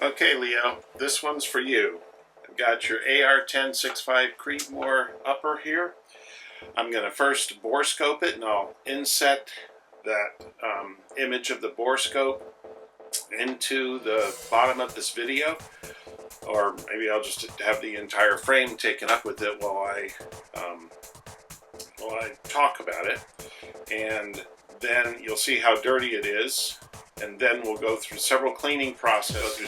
Okay, Leo, this one's for you. I've got your AR-1065 Creedmoor upper here. I'm going to first borescope it, and I'll inset that image of the borescope into the bottom of this video, or maybe I'll just have the entire frame taken up with it while I talk about it, and then you'll see how dirty it is. And then we'll go through several cleaning processes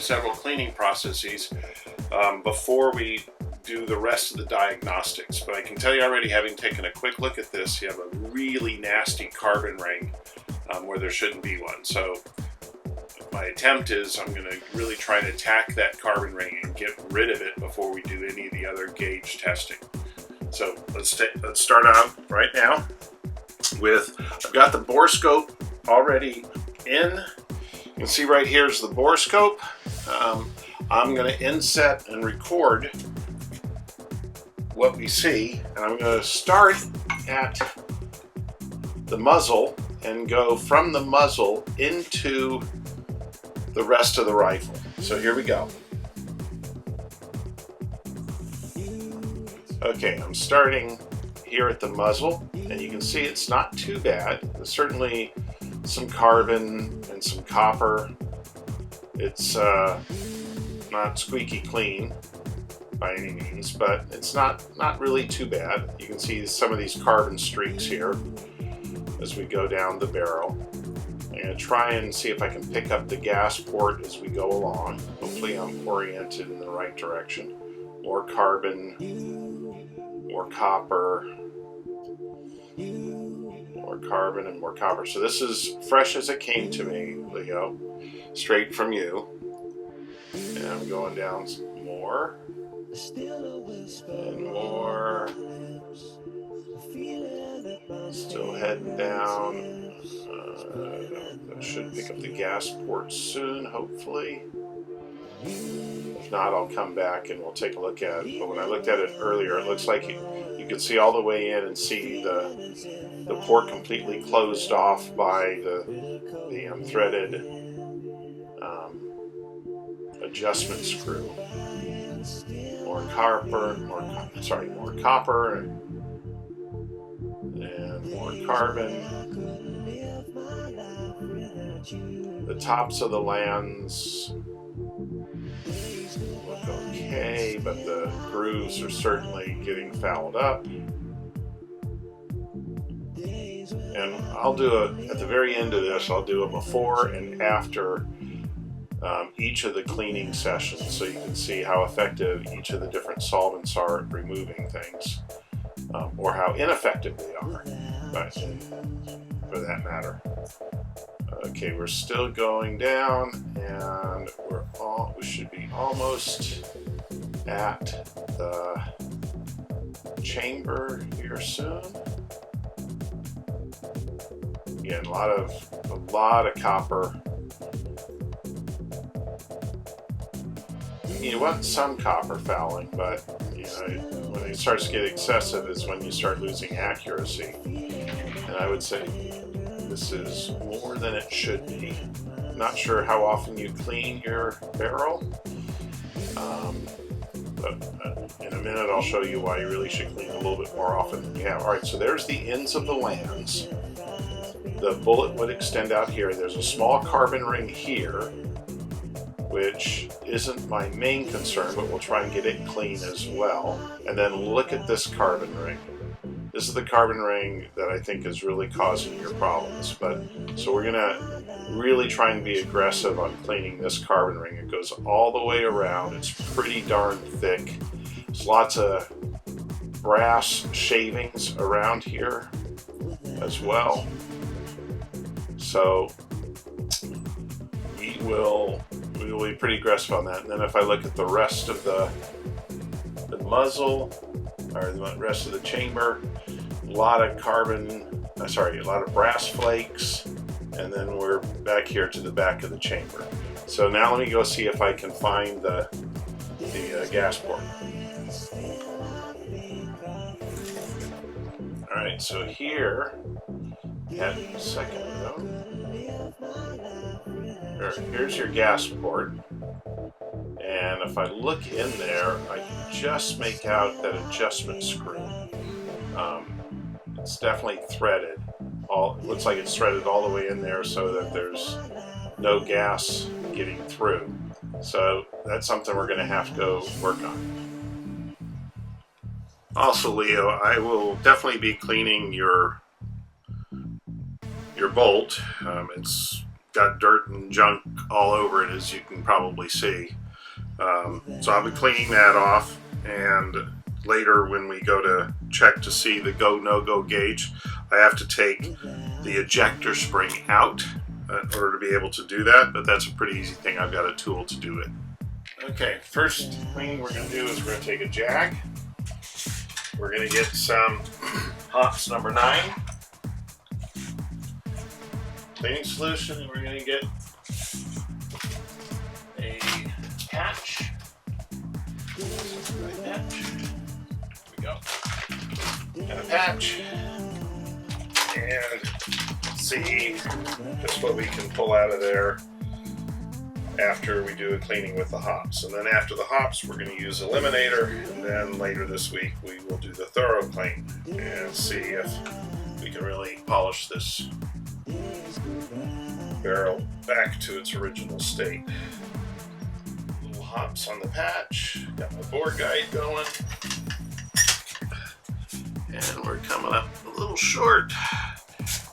before we do the rest of the diagnostics. But I can tell you already, having taken a quick look at this, you have a really nasty carbon ring where there shouldn't be one. So my attempt is I'm going to really try and attack that carbon ring and get rid of it before we do any of the other gauge testing. So let's start out right now with, I've got the borescope already in. You can see right here is the borescope. I'm going to inset and record what we see, and I'm going to start at the muzzle and go from the muzzle into the rest of the rifle. So here we go. Okay, I'm starting here at the muzzle, and you can see it's not too bad. There's certainly some carbon and some copper. It's not squeaky clean by any means, but it's not really too bad. You can see some of these carbon streaks here as we go down the barrel. I'm going to try and see if I can pick up the gas port as we go along. Hopefully I'm oriented in the right direction. More carbon, more copper, more carbon and more copper. So this is fresh as it came to me, Leo, straight from you. And I'm going down more and more. Still heading down. I should pick up the gas port soon, hopefully. If not, I'll come back and we'll take a look at it. But when I looked at it earlier, it looks like you could see all the way in and see the port completely closed off by the threaded adjustment screw. More copper, more copper, and more carbon. The tops of the lands look okay, but the grooves are certainly getting fouled up. And I'll do at the very end of this, I'll do a before and after each of the cleaning sessions, so you can see how effective each of the different solvents are at removing things, or how ineffective they are, but for that matter. Okay, we're still going down, and we should be almost at the chamber here soon. Again, a lot of copper. You want some copper fouling, but when it starts to get excessive is when you start losing accuracy. And I would say this is more than it should be. Not sure how often you clean your barrel, but in a minute I'll show you why you really should clean a little bit more often than you have. Alright, so there's the ends of the lands. The bullet would extend out here. There's a small carbon ring here, which isn't my main concern, but we'll try and get it clean as well. And then look at this carbon ring. This is the carbon ring that I think is really causing your problems. So we're gonna really try and be aggressive on cleaning this carbon ring. It goes all the way around. It's pretty darn thick. There's lots of brass shavings around here as well. So we will be pretty aggressive on that. And then if I look at the rest of the muzzle, or the rest of the chamber, a lot of brass flakes, and then we're back here to the back of the chamber. So now let me go see if I can find the gas port. Alright, so here, had a second ago, here's your gas port. And if I look in there, I can just make out that adjustment screw. It's definitely threaded. It looks like it's threaded all the way in there so that there's no gas getting through. So that's something we're going to have to go work on. Also, Leo, I will definitely be cleaning your bolt. It's got dirt and junk all over it, as you can probably see. So I'll be cleaning that off, and later when we go to check to see the go no-go gauge, I have to take the ejector spring out in order to be able to do that, but that's a pretty easy thing. I've got a tool to do it. Okay, first cleaning we're going to do is we're going to take a jack. We're going to get some Hops number 9 cleaning solution, and we're going to get a patch. There we go. And a patch. And see just what we can pull out of there after we do a cleaning with the hops. And then after the hops, we're going to use Eliminator, and then later this week we will do the thorough clean and see if we can really polish this barrel back to its original state. Little hops on the patch, got my bore guide going, and we're coming up a little short.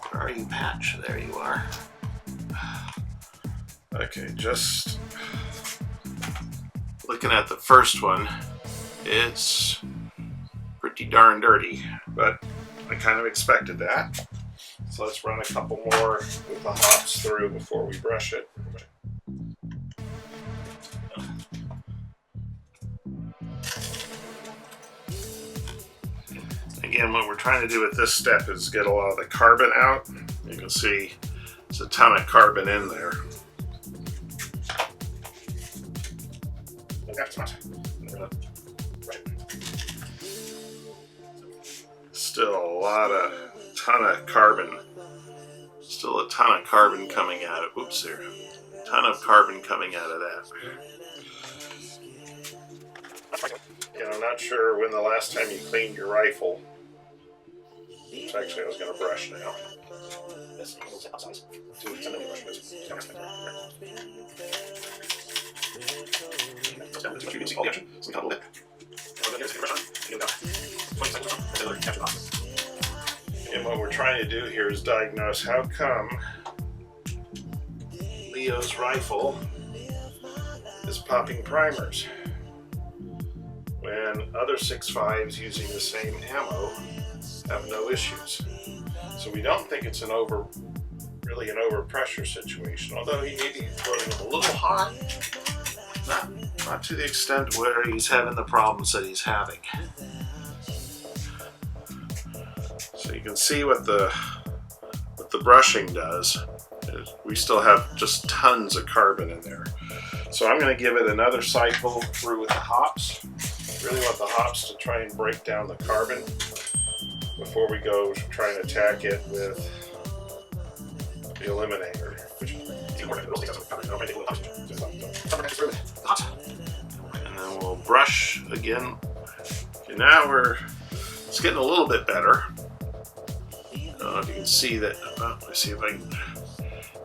Where are you, patch? There you are. Okay, just looking at the first one, it's pretty darn dirty, but I kind of expected that. So let's run a couple more with the hops through before we brush it. Again, what we're trying to do with this step is get a lot of the carbon out. You can see there's a ton of carbon in there. Still ton of carbon. Still a ton of carbon coming out of, oops there. Ton of carbon coming out of that. And I'm not sure when the last time you cleaned your rifle. Actually, I was going to brush now. And what we're trying to do here is diagnose how come Leo's rifle is popping primers when other 6.5s using the same ammo have no issues. So we don't think it's really an overpressure situation, although he may be running a little hot, not to the extent where he's having the problems that he's having. So you can see what the brushing does. We still have just tons of carbon in there. So I'm going to give it another cycle through with the hops. Really want the hops to try and break down the carbon before we go try and attack it with the Eliminator. And then we'll brush again. Okay, now it's getting a little bit better. I don't know if you can see that. Let's see if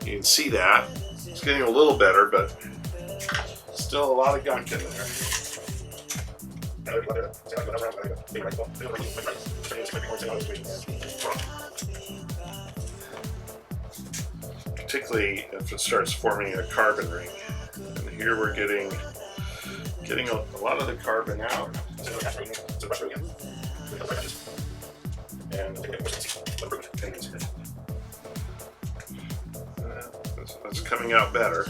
you can see that. It's getting a little better, but still a lot of gunk in there. Particularly if it starts forming a carbon ring. And here we're getting a lot of the carbon out. And that's coming out better.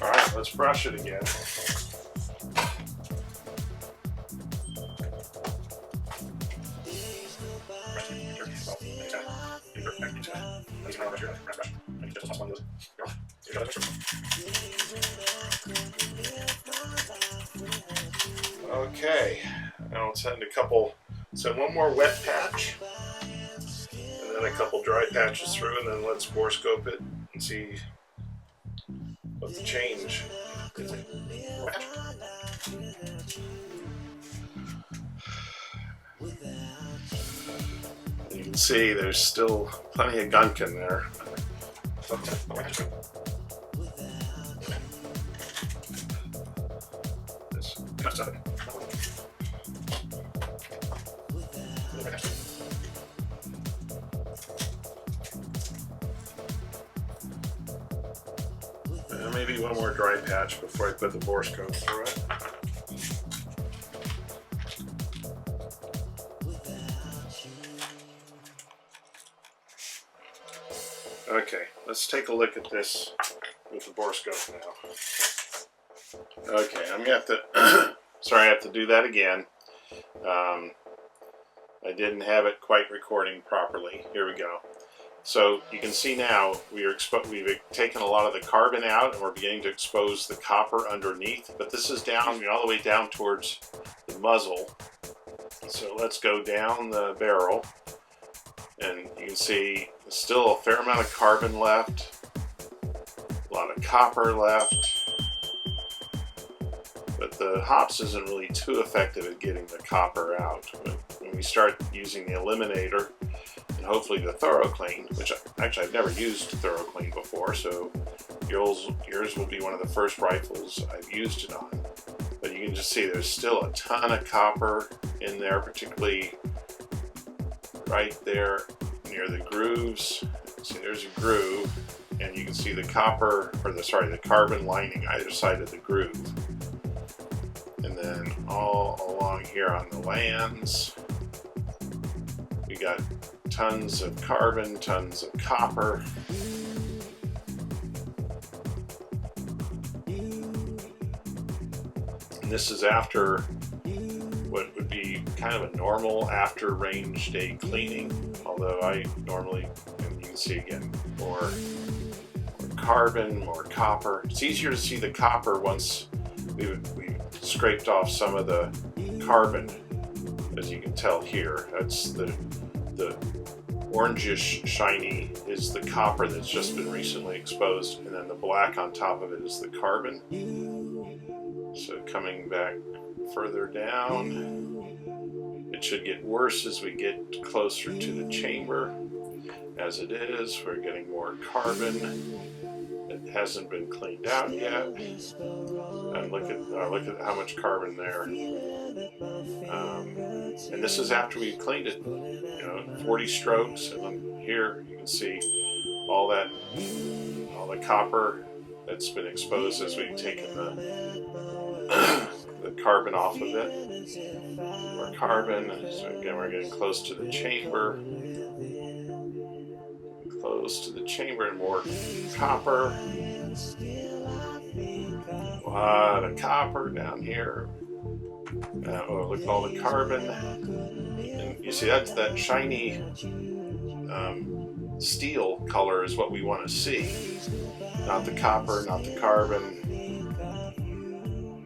All right, let's brush it again. Okay, now let's send one more wet patch, and then a couple dry patches through, and then let's bore scope it and see what the change is. see there's still plenty of gunk in there. Maybe one more dry patch before I put the borescope through it. Okay, let's take a look at this with the borescope now. Okay, I'm gonna have to, sorry, I have to do that again. I didn't have it quite recording properly. Here we go. So you can see now we've taken a lot of the carbon out and we're beginning to expose the copper underneath, but this is down, all the way down towards the muzzle. So let's go down the barrel and you can see there's still a fair amount of carbon left, a lot of copper left, but the hops isn't really too effective at getting the copper out. But when we start using the eliminator, and hopefully the thorough clean, which actually I've never used thorough clean before, so yours will be one of the first rifles I've used it on. But you can just see there's still a ton of copper in there, particularly right there near the grooves. See, there's a groove, and you can see the copper, or the carbon lining either side of the groove. And then all along here on the lands, we got tons of carbon, tons of copper. And this is after what would be kind of a normal after range day cleaning, although I normally, and you can see again, more carbon, more copper. It's easier to see the copper once we scraped off some of the carbon, as you can tell here. That's the orangish shiny is the copper that's just been recently exposed, and then the black on top of it is the carbon. So coming back further down, it should get worse as we get closer to the chamber. As it is, we're getting more carbon. It hasn't been cleaned out yet. And look at how much carbon there. And this is after we cleaned it, 40 strokes, and then here you can see all the copper that's been exposed as we've taken the carbon off of it. More carbon. So again, we're getting close to the chamber. Close to the chamber, and more copper. A lot of copper down here. Look at all the carbon. And you see that shiny steel color is what we want to see. Not the copper, not the carbon.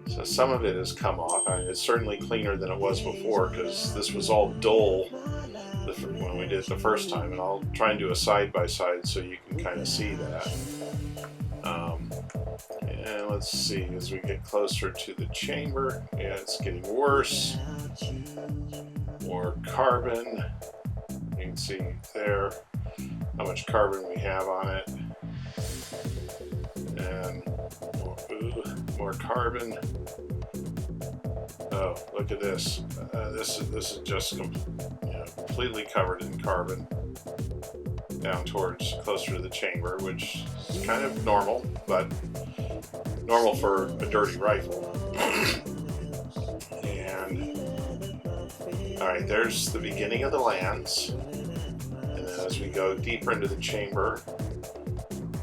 So some of it has come off. It's certainly cleaner than it was before, because this was all dull when we did it the first time, and I'll try and do a side-by-side so you can kind of see that. And let's see, as we get closer to the chamber, yeah, it's getting worse. More carbon. You can see there how much carbon we have on it. And more carbon. Oh, look at this. This is just completely covered in carbon down towards closer to the chamber, which is kind of normal, but normal for a dirty rifle. And alright, there's the beginning of the lands, and then as we go deeper into the chamber,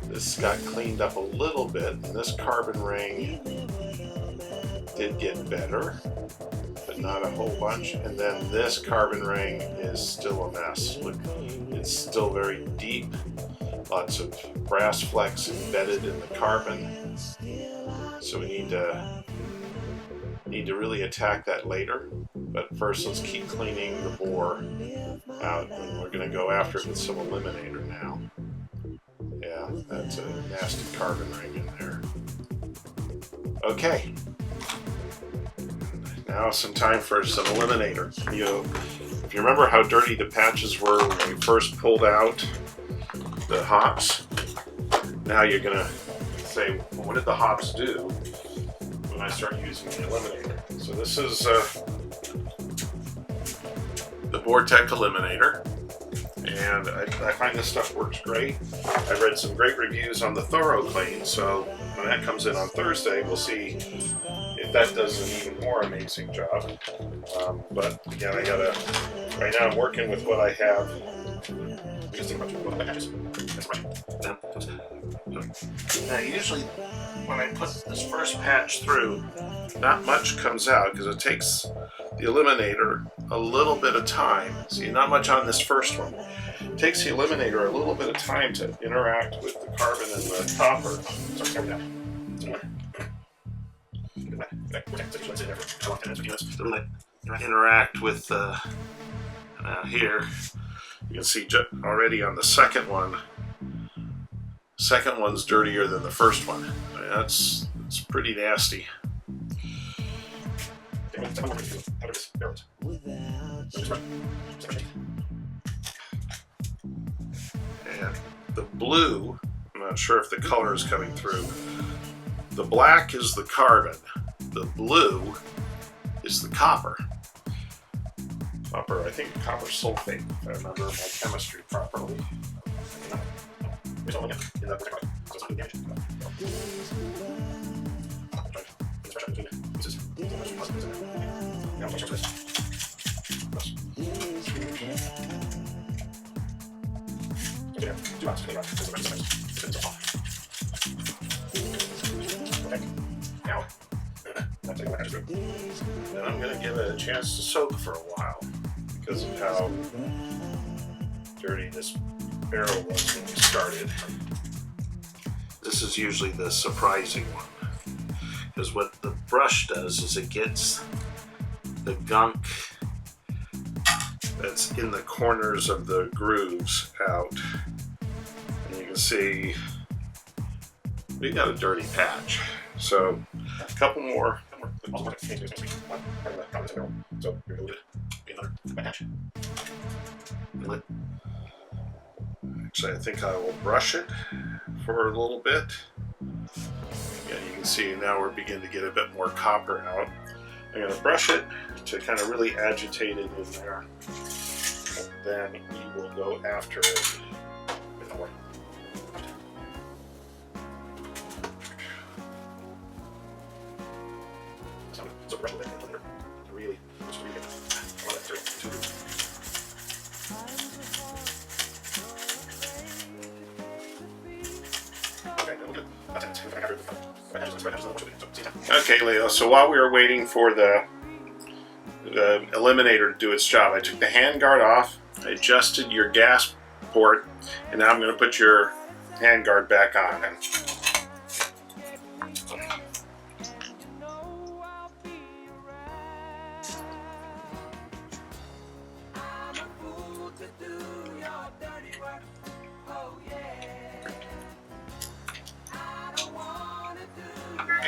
this got cleaned up a little bit, and this carbon ring did get better, but not a whole bunch. And then this carbon ring is still a mess. Look, it's still very deep. Lots of brass flecks embedded in the carbon. So we need to really attack that later. But first, let's keep cleaning the bore out, and we're going to go after it with some eliminator now. Yeah, that's a nasty carbon ring in there. Okay. Now some time for some eliminator. If you remember how dirty the patches were when we first pulled out the hops, now you're going to say, well, what did the hops do when I start using the eliminator? So this is the Vortec eliminator, and I find this stuff works great. I read some great reviews on the Thorough Clean, so when that comes in on Thursday, we'll see if that does an even more amazing job. But again, right now I'm working with what I have. Now usually when I put this first patch through, not much comes out because it takes the eliminator a little bit of time. See, not much on this first one. It takes the eliminator a little bit of time to interact with the carbon and the copper. Interact with here. You can see already on the second one. Second one's dirtier than the first one. I mean, it's pretty nasty. And the blue, I'm not sure if the color is coming through. The black is the carbon. The blue is the copper. Copper, I think copper sulfate, if I remember my chemistry properly. And I'm going to give it a chance to soak for a while because of how dirty this barrel was when we started. This is usually the surprising one, because what the brush does is it gets the gunk that's in the corners of the grooves out. And you can see we got a dirty patch. So a couple more. So here we go. Another patch. Actually, I think I will brush it for a little bit. Yeah, you can see now we're beginning to get a bit more copper out. I'm going to brush it to kind of really agitate it in there. And then we will go after it with more. So brush a little bit really get all that dirt into it. Okay, Leo, so while we were waiting for the eliminator to do its job, I took the handguard off, I adjusted your gas port, and now I'm going to put your handguard back on. And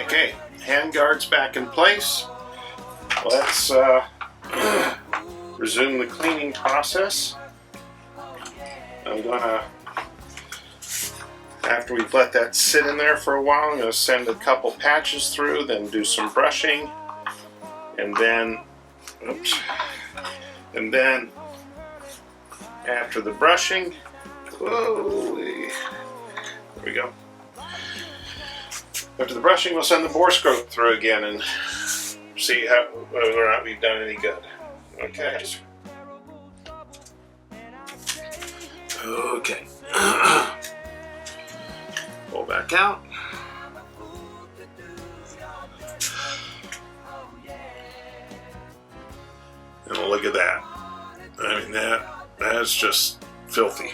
okay, handguard's back in place. Let's resume the cleaning process. I'm gonna, after we've let that sit in there for a while, I'm gonna send a couple patches through, then do some brushing, and then, after the brushing, there we go. After the brushing, we'll send the bore scope through again and see whether or not we've done any good. Okay. Okay. Pull back out. And we'll look at that. I mean, that's just filthy.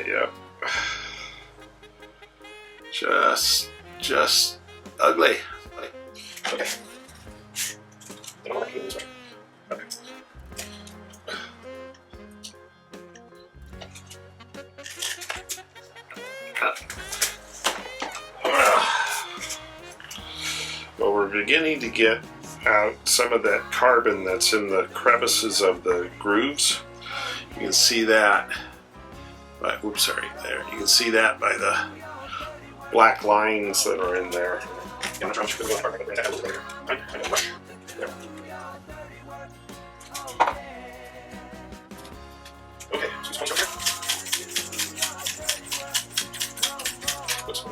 Yep. Just ugly. Okay. Well, we're beginning to get out some of that carbon that's in the crevices of the grooves. You can see that by, oops, sorry, there. You can see that by the black lines that are in there. Okay, so this one's over. Oops.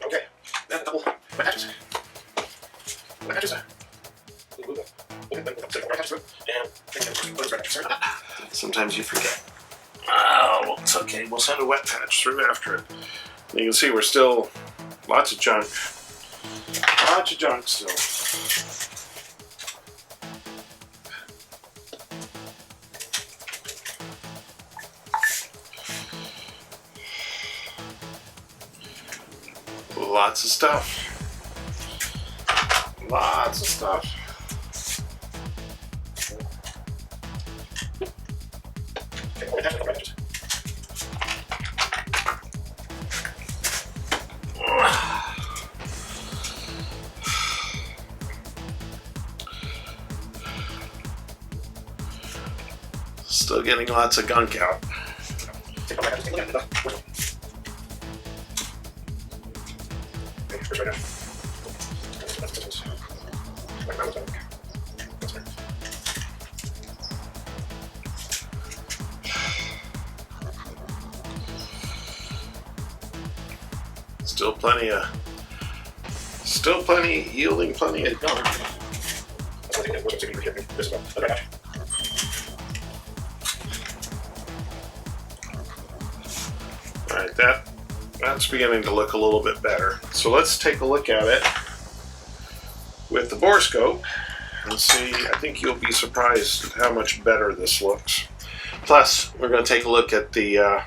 Okay, now double my patches. My patches are. Sometimes you forget. Oh, it's okay. We'll send a wet patch through after it. And you can see we're still lots of junk. Lots of junk still. Lots of stuff. Lots of stuff. Still getting lots of gunk out. Still plenty, yielding plenty of gunk. Alright, that's beginning to look a little bit better. So let's take a look at it with the borescope and see. I think you'll be surprised at how much better this looks. Plus, we're going to take a look at the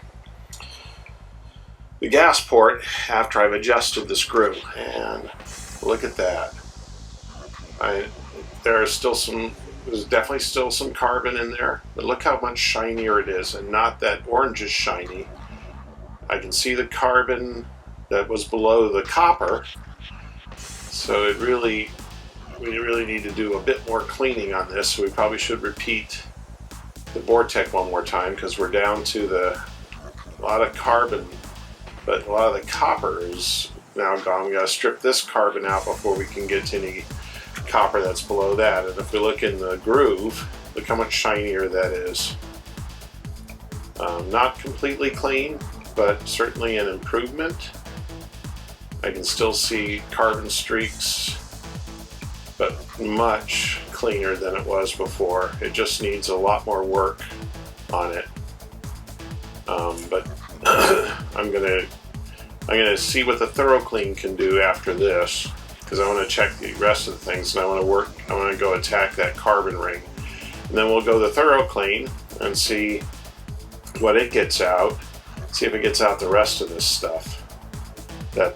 gas port after I've adjusted the screw, and look at that. There's definitely still some carbon in there, but look how much shinier it is, and not that orange is shiny. I can see the carbon that was below the copper, so we really need to do a bit more cleaning on this. So we probably should repeat the Vortec one more time, because we're down to a lot of carbon, but a lot of the copper is now gone. We got to strip this carbon out before we can get to any copper that's below that. And if we look in the groove, look how much shinier that is. Not completely clean, but certainly an improvement. I can still see carbon streaks, but much cleaner than it was before. It just needs a lot more work on it. But I'm gonna see what the thorough clean can do after this, because I want to check the rest of the things, and I want to go attack that carbon ring, and then we'll go the thorough clean and see what it gets out. See if it gets out the rest of this stuff that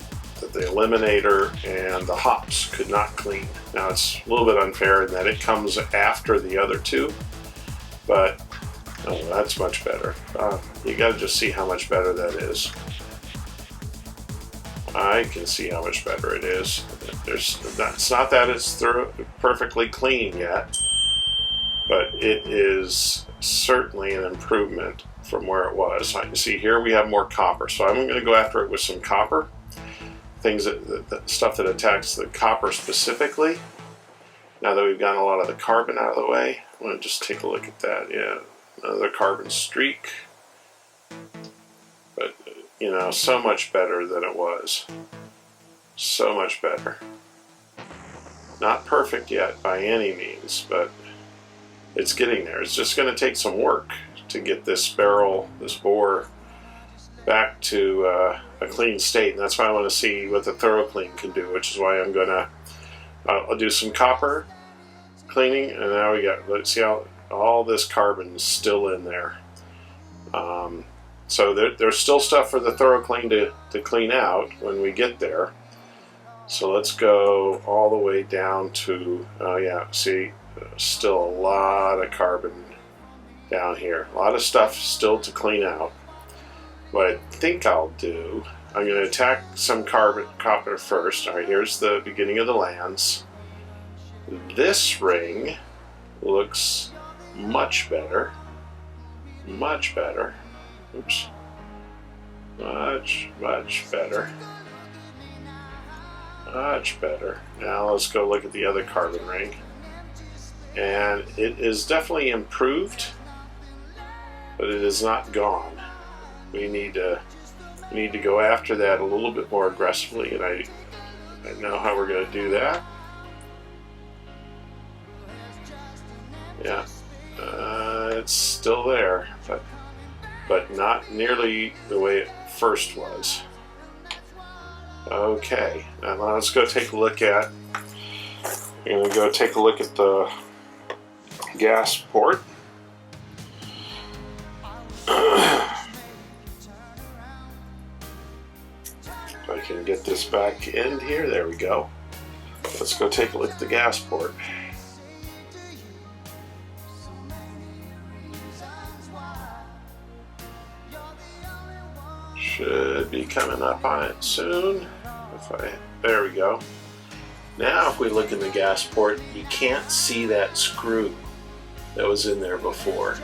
the eliminator and the hops could not clean. Now, it's a little bit unfair in that it comes after the other two, but oh, that's much better. You got to just see how much better that is. I can see how much better it is. It's not that it's perfectly clean yet, but it is certainly an improvement from where it was. I can see here we have more copper, so I'm going to go after it with some copper. Things stuff that attacks the copper specifically. Now that we've gotten a lot of the carbon out of the way, I'm going to just take a look at that. Yeah, another carbon streak. But, you know, so much better than it was. So much better. Not perfect yet by any means, but it's getting there. It's just going to take some work to get this barrel, this bore, back to a clean state. And that's why I want to see what the thorough clean can do, which is why I'm going to I'll do some copper cleaning, and now we got, let's see how all this carbon is still in there. So there's still stuff for the thorough clean to clean out when we get there. So let's go all the way down to, yeah, see, still a lot of carbon down here. A lot of stuff still to clean out. What I think I'll do, I'm going to attack some copper first. All right, here's the beginning of the lands. This ring looks much better. Much better. Oops. Much better. Much better. Now let's go look at the other carbon ring. And it is definitely improved, but it is not gone. We need to go after that a little bit more aggressively, and I know how we're going to do that. Yeah, it's still there, but not nearly the way it first was. Okay, now let's go take a look at. We're going to go take a look at the gas port. If I can get this back in here, there we go. Let's go take a look at the gas port. Should be coming up on it soon. There we go. Now if we look in the gas port, you can't see that screw that was in there before.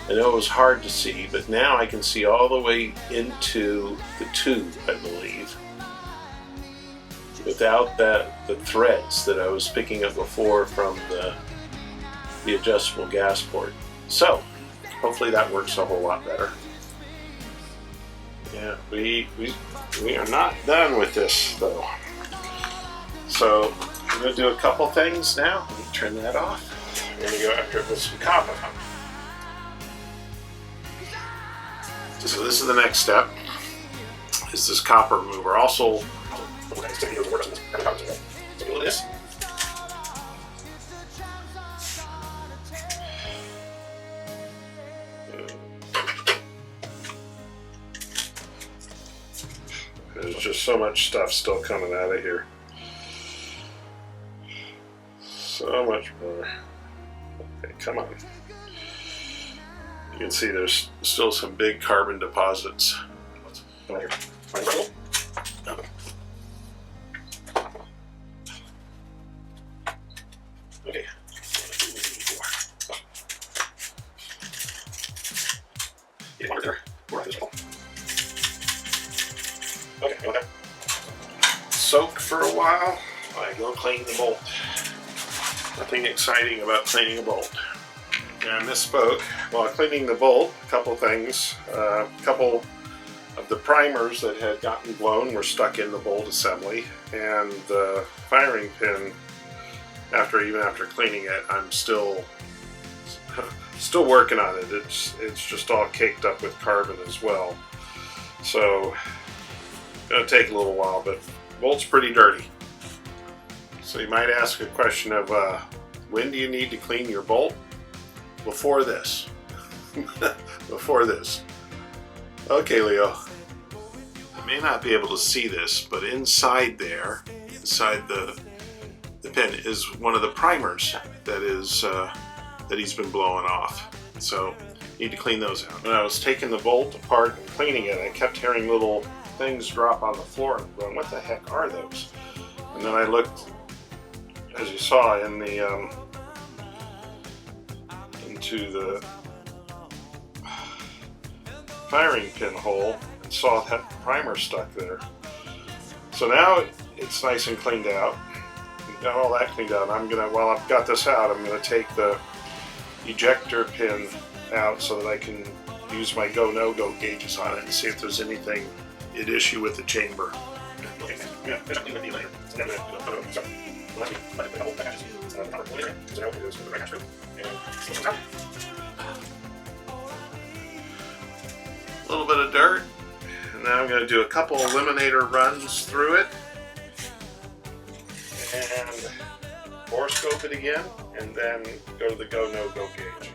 I know it was hard to see, but now I can see all the way into the tube, I believe, without the threads that I was picking up before from the adjustable gas port. So hopefully that works a whole lot better. Yeah, we are not done with this though. So I'm going to do a couple things now. Let me turn that off. I'm going to go after it with some copper. So this is the next step, is this copper remover. Also, there's just so much stuff still coming out of here. So much more. Okay, come on. You can see there's still some big carbon deposits. Okay. Okay. Soak for a while. I go clean the bolt. Nothing exciting about cleaning a bolt. I misspoke. While cleaning the bolt, a couple things. A couple of the primers that had gotten blown were stuck in the bolt assembly, and the firing pin, even after cleaning it, I'm still working on it. It's just all caked up with carbon as well. So it's going to take a little while, but the bolt's pretty dirty. So you might ask a question of when do you need to clean your bolt? Before this. Before this. Okay, Leo. You may not be able to see this, but inside there, inside the pin, is one of the primers that he's been blowing off. So you need to clean those out. When I was taking the bolt apart and cleaning it, I kept hearing little things drop on the floor and going, what the heck are those? And then I looked, as you saw, in the into the firing pin hole and saw that primer stuck there. So now it's nice and cleaned out. Got all that cleaned out. While I've got this out, I'm gonna take the ejector pin out so that I can use my go no-go gauges on it and see if there's anything at issue with the chamber. A little bit of dirt, and now I'm going to do a couple eliminator runs through it and horoscope it again, and then go to the go no-go gauge.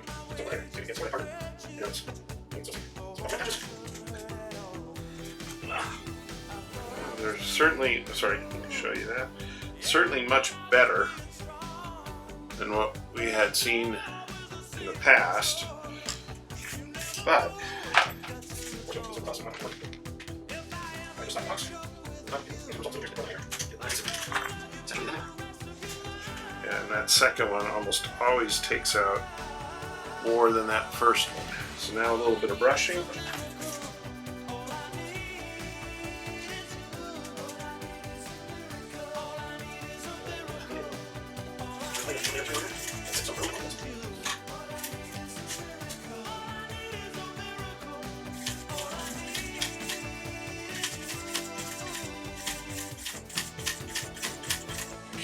There's certainly, sorry, let me show you that. Certainly much better than what we had seen in the past. But and that second one almost always takes out more than that first one. So now a little bit of brushing.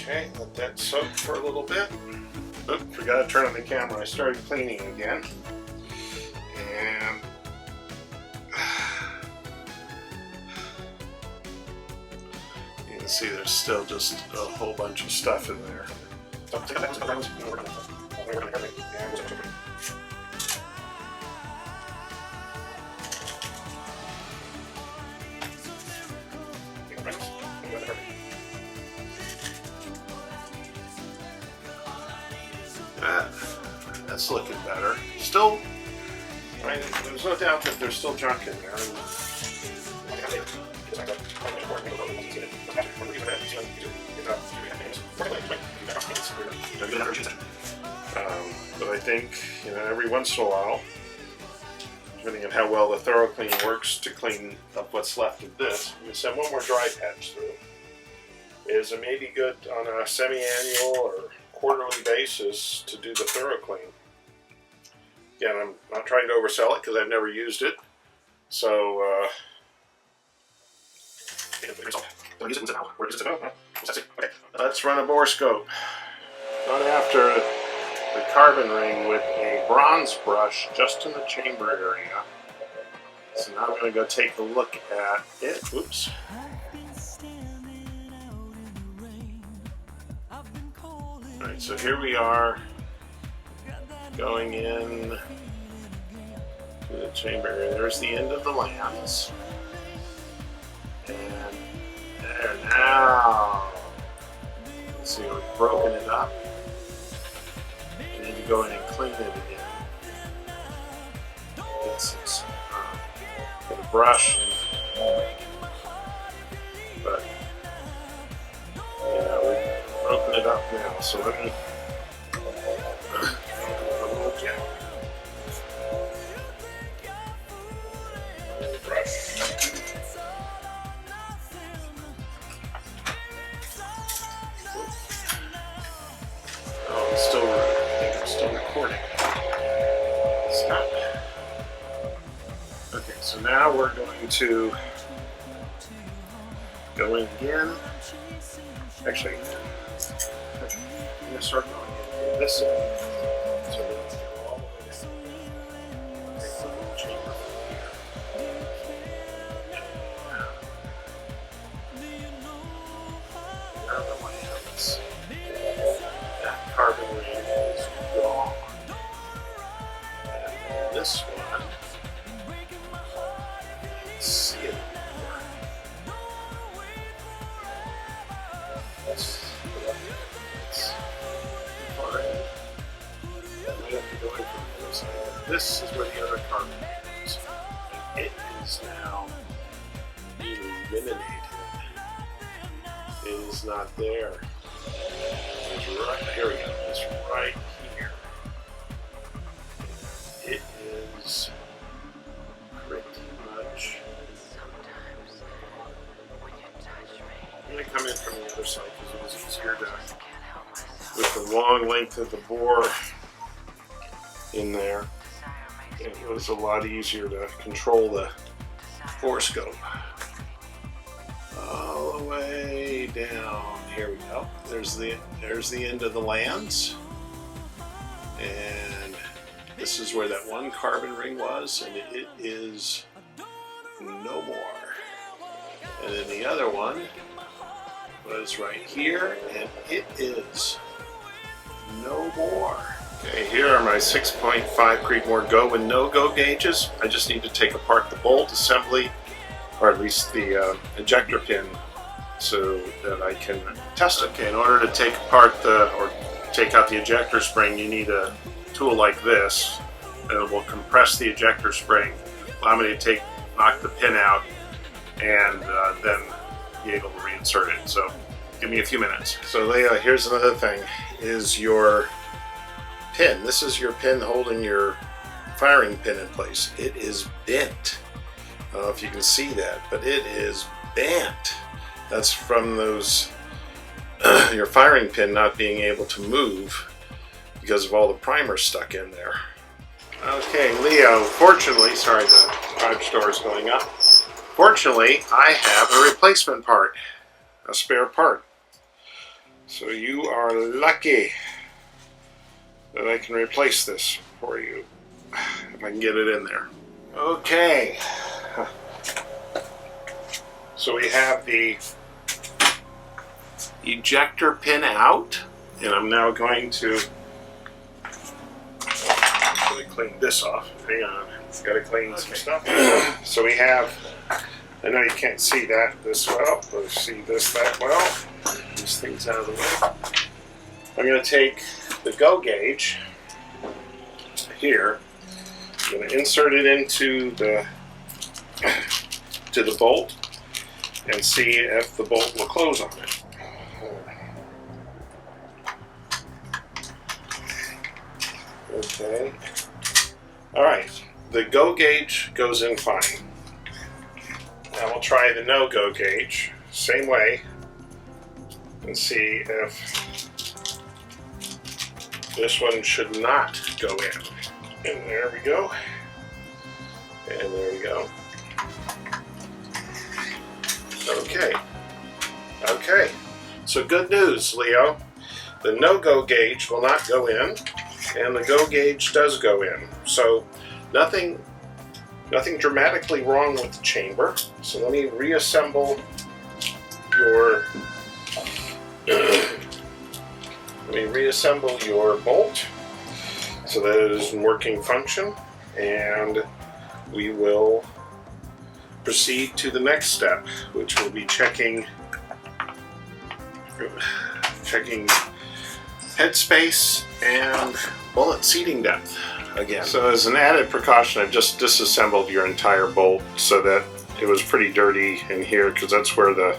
Okay, let that soak for a little bit. Oop, forgot to turn on the camera. I started cleaning again. And you can see there's still just a whole bunch of stuff in there. That's looking better. Still, I mean, there's no doubt that there's still junk in there. But I think, you know, every once in a while, depending on how well the thorough clean works to clean up what's left of this, I'm going to send one more dry patch through. Is it may be good on a semi-annual or quarterly basis to do the thorough clean. Again, I'm not trying to oversell it because I've never used it. So, let's run a borescope. Run after the carbon ring with a bronze brush just in the chamber area. So now I'm going to go take a look at it. Oops. Alright, so here we are going in to the chamber area. There's the end of the lens. And there now. Let's see, we've broken it up. I need to go in and clean it again. Get some with a brush. But yeah, we've broken it up now. So let me so now we're going to go in again. Actually, I'm going to start going in this end. So we're going to go all the way down. Take the little chamber from here. There are the lamps. That carbon ring is gone. And this one. See it. That's fine. I might have to go in from the other side. This is where the other carbon is. And it is now eliminated. It is not there. It's right here we go. It's right here. It is pretty much. I'm going to come in from the other side because it was easier to, with the long length of the bore in there, it was a lot easier to control the borescope. All the way down, here we go. There's the end of the lens, and this is where that one carbon ring was, and it is no more. And then the other one was right here, and it is no more. Okay, here are my 6.5 Creedmoor Go and no-go gauges. I just need to take apart the bolt assembly, or at least the ejector pin, so that I can test it. Okay, in order to take apart or take out the ejector spring, you need a tool like this. and it will compress the ejector spring, allow me to knock the pin out, and then be able to reinsert it. So give me a few minutes. So Leah, here's another thing, is your pin. This is your pin holding your firing pin in place. It is bent. I don't know if you can see that, but it is bent. That's from those your firing pin not being able to move because of all the primer stuck in there. Okay, Leo, fortunately, sorry, the garage door is going up. Fortunately, I have a replacement part, a spare part. So you are lucky that I can replace this for you, if I can get it in there. Okay. So we have the ejector pin out, and I'm now going to really clean this off. Hang on, got to clean some stuff. So we have, I know you can't see that this well, but see this that well. These things out of the way. I'm going to take the go gauge here. I'm going to insert it into the bolt and see if the bolt will close on it. Okay. Alright, the go gauge goes in fine. Now we'll try the no go gauge, same way, and see if this one should not go in. And there we go. And there we go. Okay. Okay. So good news, Leo. The no-go gauge will not go in, and the go gauge does go in. So nothing dramatically wrong with the chamber. So let me reassemble your bolt so that it is in working function, and we will proceed to the next step, which will be checking headspace and bullet seating depth again. So as an added precaution, I've just disassembled your entire bolt so that it was pretty dirty in here, because that's where the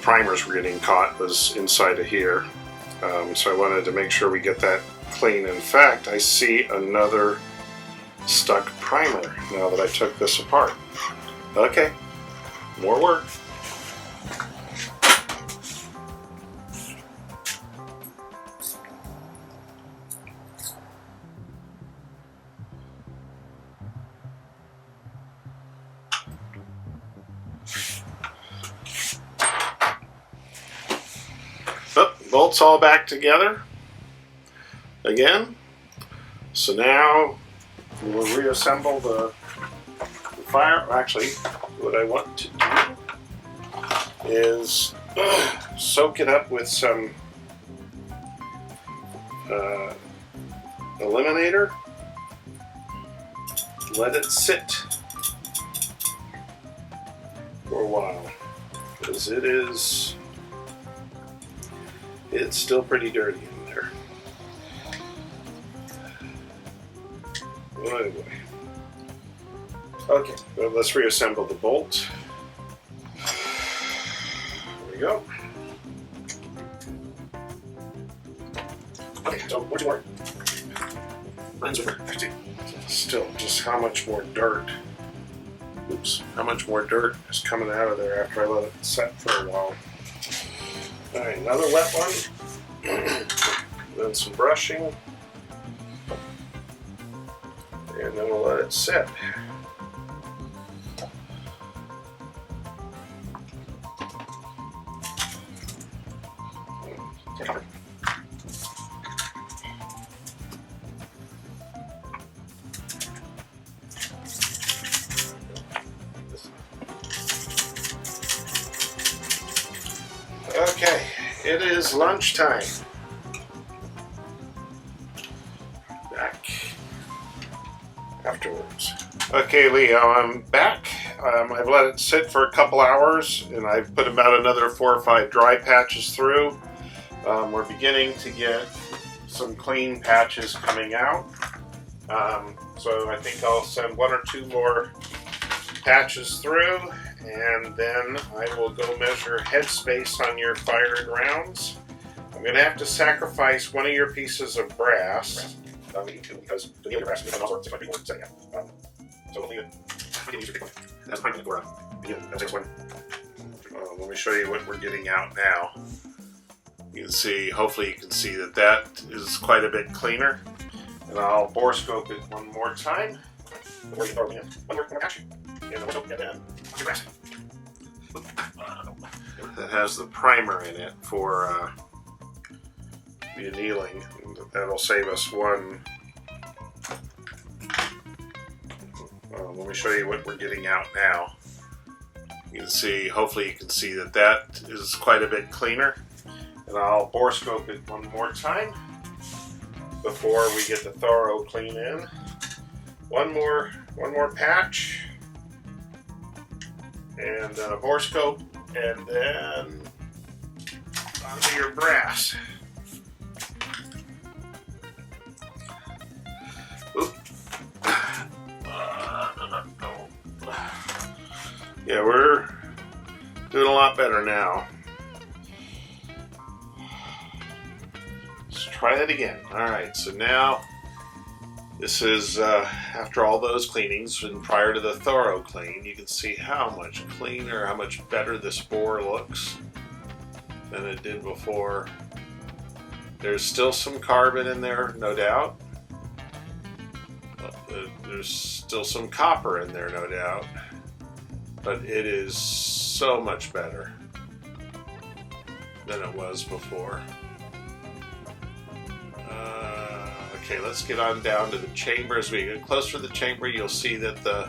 primers were getting caught, was inside of here. So I wanted to make sure we get that clean. In fact, I see another stuck primer now that I took this apart. Okay, more work. Oh, bolts all back together again. So now we'll reassemble the fire. Actually, what I want to do is soak it up with some eliminator. Let it sit for a while, because it's still pretty dirty in there. Anyway. Okay, well, let's reassemble the bolt. There we go. Okay, so much more. Mine's over 50. Still, just how much more dirt. Oops, how much more dirt is coming out of there after I let it set for a while. Alright, another wet one. Then some brushing. And then we'll let it sit. Okay, it is lunchtime. Back afterwards. Okay, Leo, I'm back. I've let it sit for a couple hours, and I've put about another 4 or 5 dry patches through. We're beginning to get some clean patches coming out. So I think I'll send 1 or 2 more patches through, and then I will go measure headspace on your fired rounds. I'm going to have to sacrifice one of your pieces of brass. Because the other brass is also 6 by 3 setting up. So we can use your big one. That's fine for that's 6 one. Let me show you what we're getting out now. You can see, hopefully you can see that that is quite a bit cleaner. And I'll borescope it one more time. Before you throw it in. One more patch. And then borescope it in. Your brass. That has the primer in it for the annealing. That'll save us one. Let me show you what we're getting out now. You can see, hopefully you can see that that is quite a bit cleaner. And I'll borescope it one more time before we get the thorough clean in. One more patch, and borescope, and then onto your brass. Oop. Yeah, we're doing a lot better now. Let's try that again. Alright, so now this is after all those cleanings and prior to the thorough clean. You can see how much cleaner, how much better this bore looks than it did before. There's still some carbon in there, no doubt. There's still some copper in there, no doubt. But it is so much better than it was before. Okay, let's get on down to the chamber. As we get closer to the chamber, you'll see that the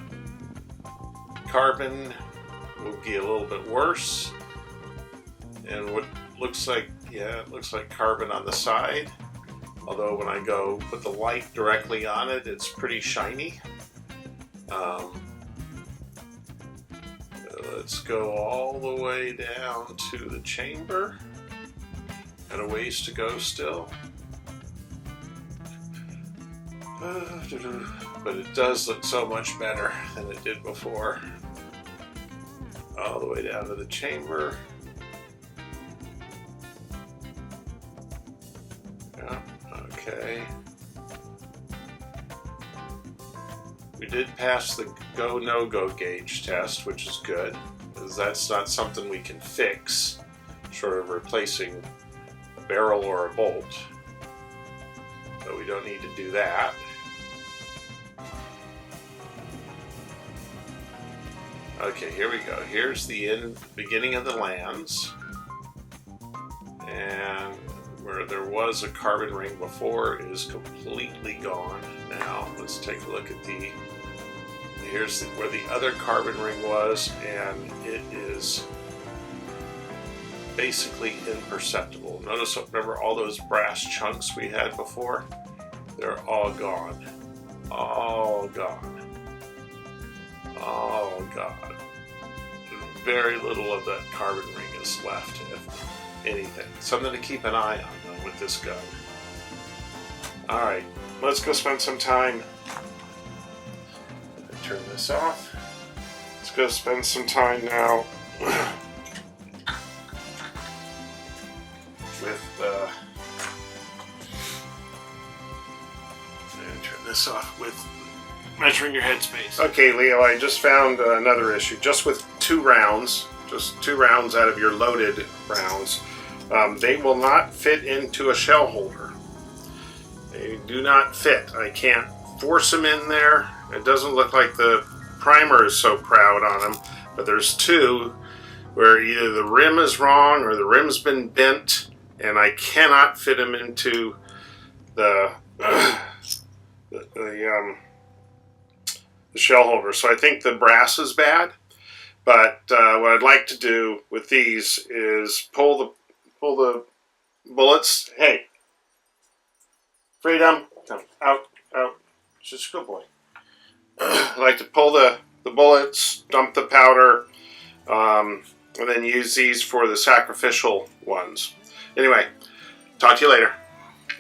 carbon will get a little bit worse. And what looks like, yeah, it looks like carbon on the side. Although when I go put the light directly on it, it's pretty shiny. Let's go all the way down to the chamber. Got a ways to go still. But it does look so much better than it did before. All the way down to the chamber. Yeah, okay. We did pass the go, no-go gauge test, which is good, because that's not something we can fix, short of replacing a barrel or a bolt. So we don't need to do that. Okay, here we go. Here's the beginning of the lands. And where there was a carbon ring before is completely gone now. Let's take a look at here's where the other carbon ring was, and it is basically imperceptible. Notice, remember all those brass chunks we had before? They're all gone. All gone. All gone. Very little of that carbon ring is left, if anything. Something to keep an eye on, though, with this gun. Alright, let's go spend some time. Turn this off. Let's go spend some time now with and turn this off with measuring your headspace. Okay, Leo, I just found another issue. Just with 2 rounds, just 2 rounds out of your loaded rounds, they will not fit into a shell holder. They do not fit. I can't force them in there. It doesn't look like the primer is so proud on them, but there's 2 where either the rim is wrong or the rim's been bent, and I cannot fit them into the shell holder. So I think the brass is bad, but what I'd like to do with these is pull the bullets. Hey, Freedom, come out. Just a good boy. I like to pull the bullets, dump the powder, and then use these for the sacrificial ones. Anyway, talk to you later.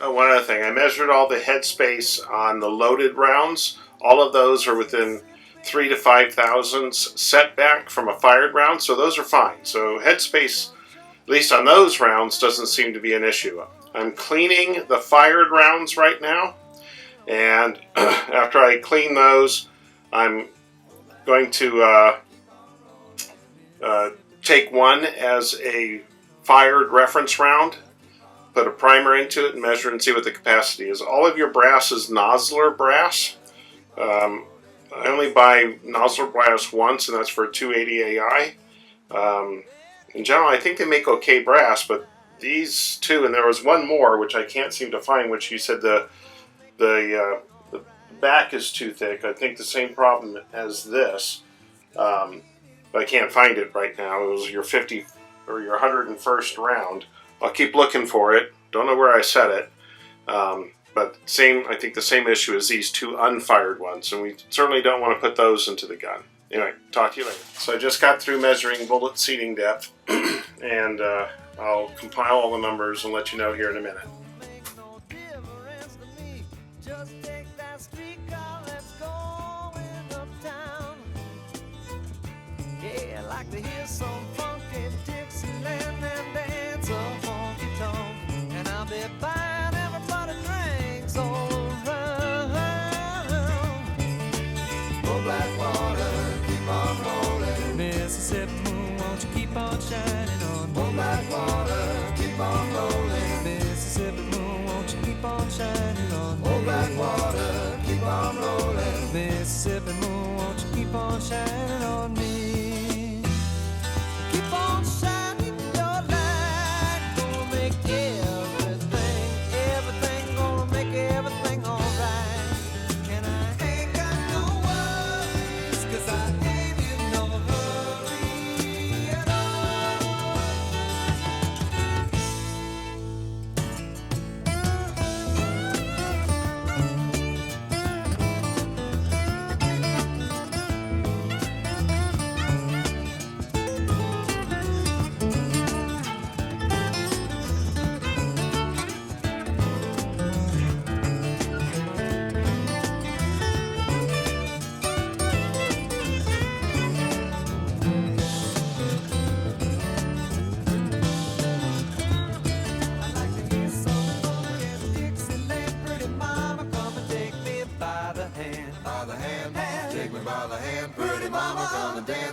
One other thing, I measured all the headspace on the loaded rounds. All of those are within 3 to 5 thousandths setback from a fired round, so those are fine. So headspace, at least on those rounds, doesn't seem to be an issue. I'm cleaning the fired rounds right now, and after I clean those, I'm going to take one as a fired reference round, put a primer into it, and measure and see what the capacity is. All of your brass is nozzler brass. I only buy nozzler brass once, and that's for a 280 AI. In general, I think they make okay brass, but these two, and there was one more which I can't seem to find, which you said the back is too thick. I think the same problem as this, but I can't find it right now. It was your 50 or your 101st round. I'll keep looking for it. Don't know where I set it. But I think the same issue as these two unfired ones, and we certainly don't want to put those into the gun. Anyway, talk to you later. So I just got through measuring bullet seating depth, and I'll compile all the numbers and let you know here in a minute. Yeah, I like to hear some funky Dixieland and dance a honky tonk, and I'll be buying everybody drinks all around. Oh, Blackwater, keep on rolling. Mississippi moon, won't you keep on shining on me? Oh, Blackwater, keep on rolling. Mississippi moon, won't you keep on shining on me? Oh, Blackwater, keep on rolling. Mississippi moon, won't you keep on shining on me? Keep on shining your light, gonna make everything, gonna make everything alright. And I ain't got no worries, 'cause I ain't in no hurry at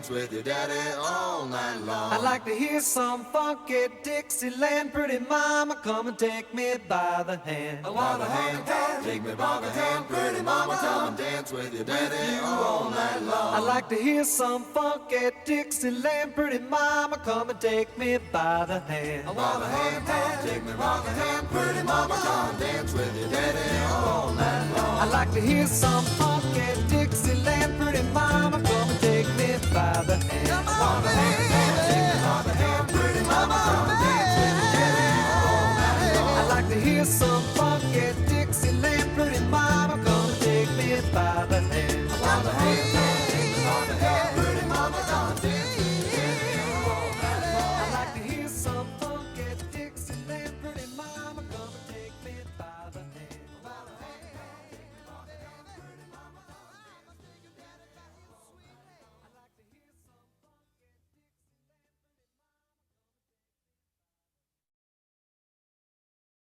with your daddy all night long. I'd like to hear some funky Dixieland. Pretty mama, come and take me by the hand. By the hand, take me by the hand. Pretty mama, come and dance with your daddy all night long. I'd like to hear some funky Dixieland. Pretty mama, come and take me by the hand. By the hand, take me by the hand. Pretty mama, come and dance with your daddy all night long. I'd like to hear some funky Dixieland. Pretty mama, come and take me by the hand. Come on, baby.